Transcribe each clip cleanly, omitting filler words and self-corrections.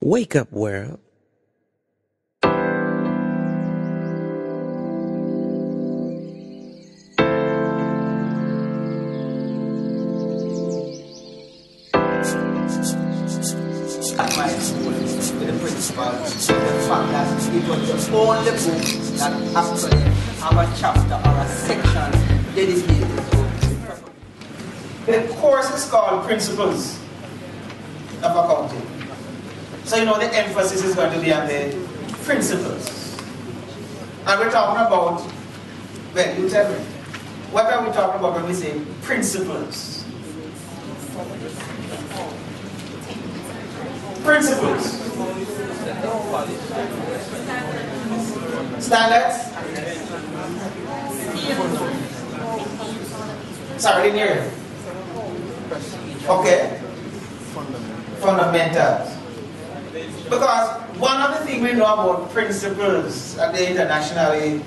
Wake up, world. At my school with the principal, the fact that it was the only book that actually have a chapter or a section dedicated to. The course is called Principles of Accounting. So you know the emphasis is going to be on the principles. And we're talking about, well, you tell me, what are we talking about when we say principles? Principles. Standards. Sorry, didn't hear you. Okay. Fundamentals. Because one of the things we know about principles at the internationally,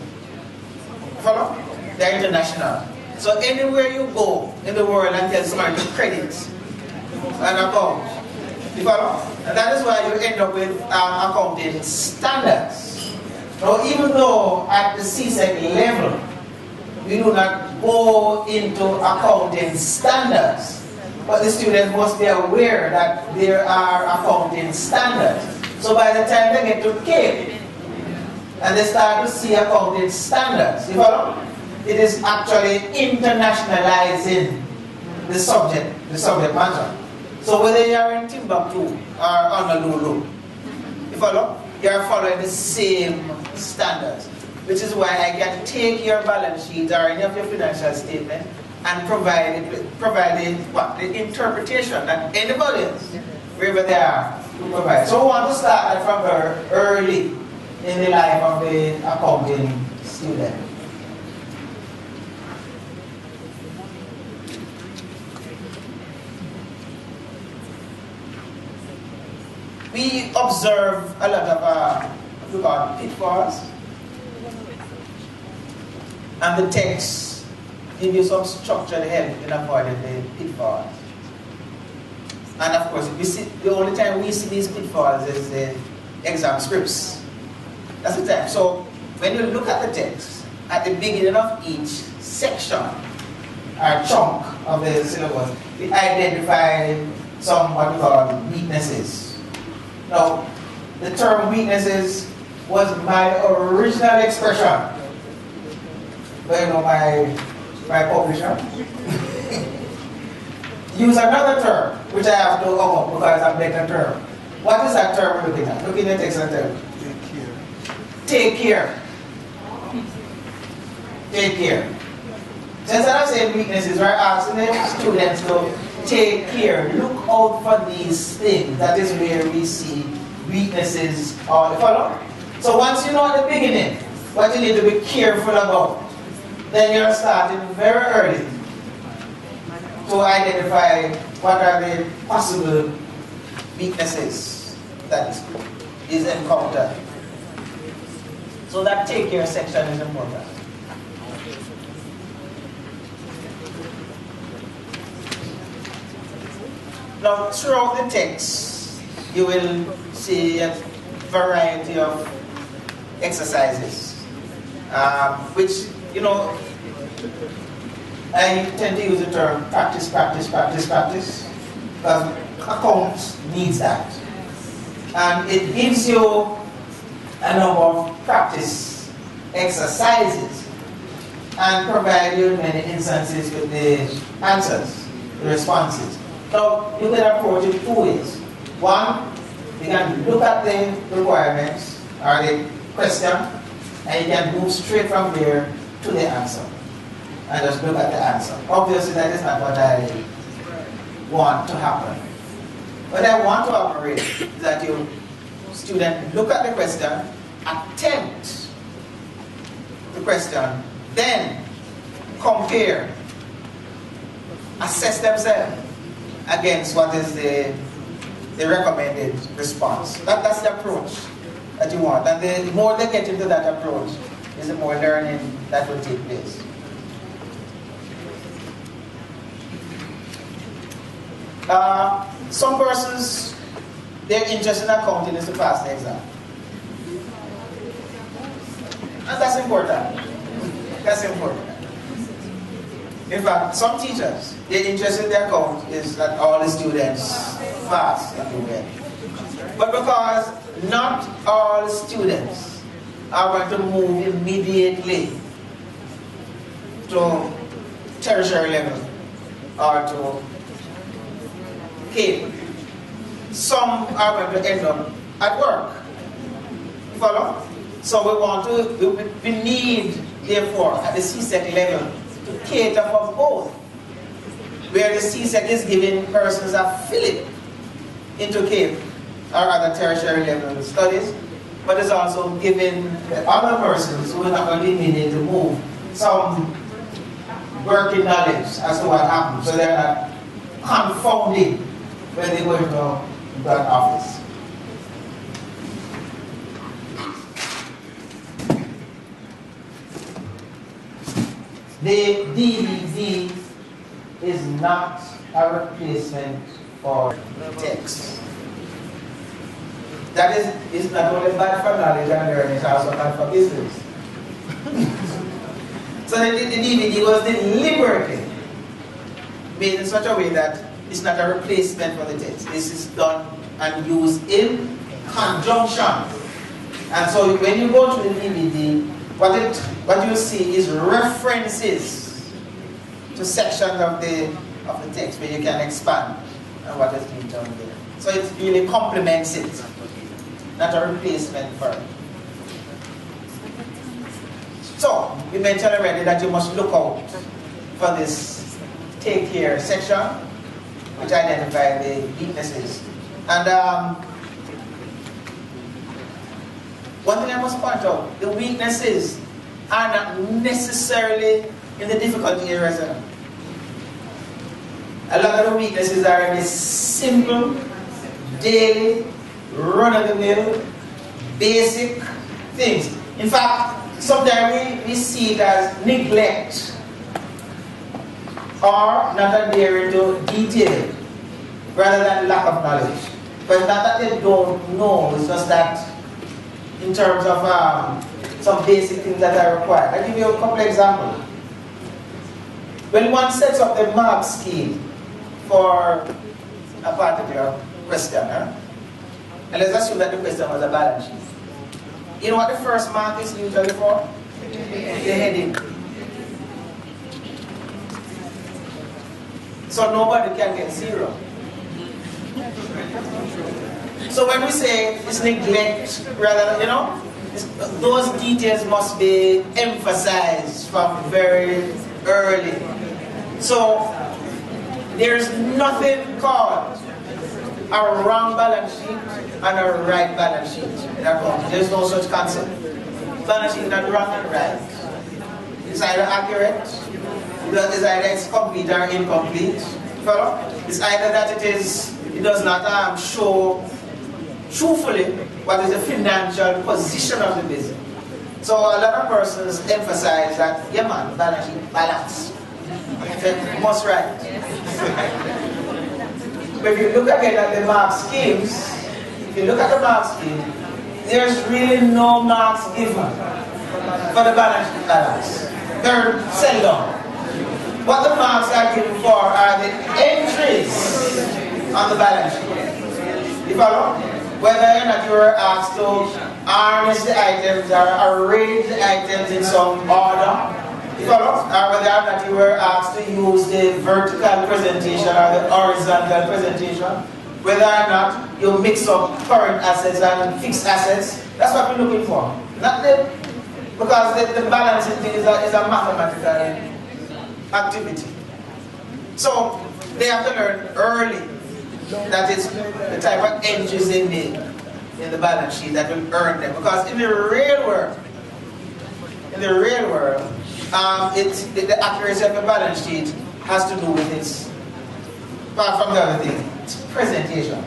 follow? They're international. So anywhere you go in the world and tell somebody to credit an account, you follow? And that is why you end up with accounting standards. Now, even though at the CSEC level, we do not go into accounting standards, but the students must be aware that there are accounting standards. So by the time they get to Cape, and they start to see accounting standards, you follow? It is actually internationalizing the subject matter. So whether you are in Timbuktu or Honolulu, you follow? You are following the same standards. Which is why I can take your balance sheet or any of your financial statement and provide the interpretation that anybody else, wherever they are, will provide. So we want to start that from very early in the life of the accounting student. We observe a lot of pitfalls, and the text give you some structured help in avoiding the pitfalls. And of course, the only time we see these pitfalls is the exam scripts. That's the time. So when you look at the text, at the beginning of each section or chunk of the syllabus, we identify some what we call weaknesses. Now, the term weaknesses was my original expression. But you know, my publisher use another term, which I have to come up because I'm better term. What is that term we're looking at? Looking at text and term. Take care. Take care. So instead of saying weaknesses, we're asking the students to take care. Look out for these things. That is where we see weaknesses or follow. So once you know at the beginning what you need to be careful about, then you're starting very early to identify what are the possible weaknesses that is encountered. So that take care section is important. Now, throughout the text, you will see a variety of exercises, which, you know, I tend to use the term practice, practice, practice, practice. Accounts needs that. And it gives you a number of practice exercises and provide you in many instances with the answers, the responses. So you can approach it two ways. One, you can look at the requirements or the question and you can move straight from there to the answer and just look at the answer. Obviously that is not what I want to happen. What I want to operate is that you student look at the question, attempt the question, then compare, assess themselves against what is the recommended response. That's the approach that you want. And the more they get into that approach, is the more learning that will take place. Some persons their interest in accounting is to pass the exam. And that's important. That's important. In fact, some teachers, their interest in their account is that all the students pass and do well. But because not all students are going to move immediately to tertiary level or to Cape, some are going to end up at work. Follow? So we need, therefore, at the CSEC level, to cater for both. Where the CSEC is giving persons a fillip into Cape or other tertiary level studies, but it's also giving the other persons who are not going to need to move some working knowledge as to what happened, so they're not confounded when they go into that office. The DVD is not a replacement for text. That is not only bad for knowledge and learning, it's also bad for business. So the DVD was deliberately made in such a way that it's not a replacement for the text. This is done and used in conjunction. And so when you go to the DVD, what you see is references to sections of the text where you can expand on what has been done there. So it really complements it, not a replacement for it. So we mentioned already that you must look out for this take care section, which identifies the weaknesses. And one thing I must point out, the weaknesses are not necessarily in the difficulty areas. A lot of the weaknesses are in the simple, daily, run-of-the-mill, basic things. In fact, sometimes we see it as neglect or not adhering to detail rather than lack of knowledge. But it's not that they don't know, it's just that in terms of some basic things that are required. I'll give you a couple of examples. When one sets up the mark scheme for a particular question, and let's assume that the question was a balance sheet. You know what the first mark is usually for? The heading. So nobody can get 0. So when we say it's neglect, rather, those details must be emphasized from very early. So there's nothing called a wrong balance sheet and a right balance sheet. There's no such concept. Balance sheet is not wrong and right. It's either accurate, it's either it's complete or incomplete. Follow? It's either that it does not show truthfully what is the financial position of the business. So a lot of persons emphasize that, yeah man, balance sheet, balance. Most right. But if you look again at the mark schemes, there's really no marks given for the balance sheet balance. They're seldom. What the marks are given for are the entries on the balance sheet. You follow? Whether or not you were asked to harness the items or arrange the items in some order, you follow? Or whether or not you were asked to use the vertical presentation or the horizontal presentation, whether or not you mix up current assets and fixed assets, that's what we're looking for. Not because the balancing thing is a mathematical activity. So they have to learn early that is the type of entries they make in the balance sheet that will earn them. Because in the real world, the accuracy of the balance sheet has to do with its, apart from the other thing, it's presentation.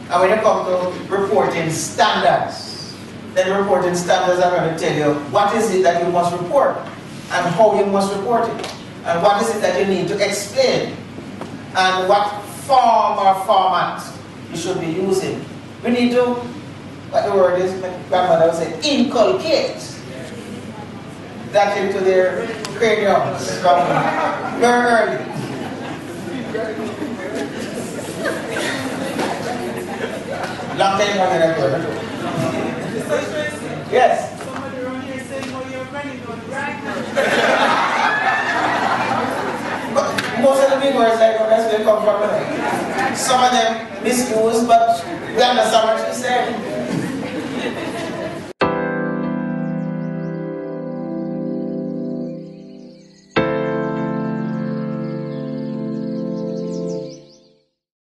And when you come to reporting standards, then reporting standards are going to tell you what is it that you must report and how you must report it, and what is it that you need to explain, and what form or format you should be using. We need to, what the word is, my grandmother would say, inculcate that into their craniums from very early. Long time ago, that word. Yes. Somebody around here saying, oh, you're running on right now. But most of the big words like that's where they come from. Some of them misused, but we understand what she's saying.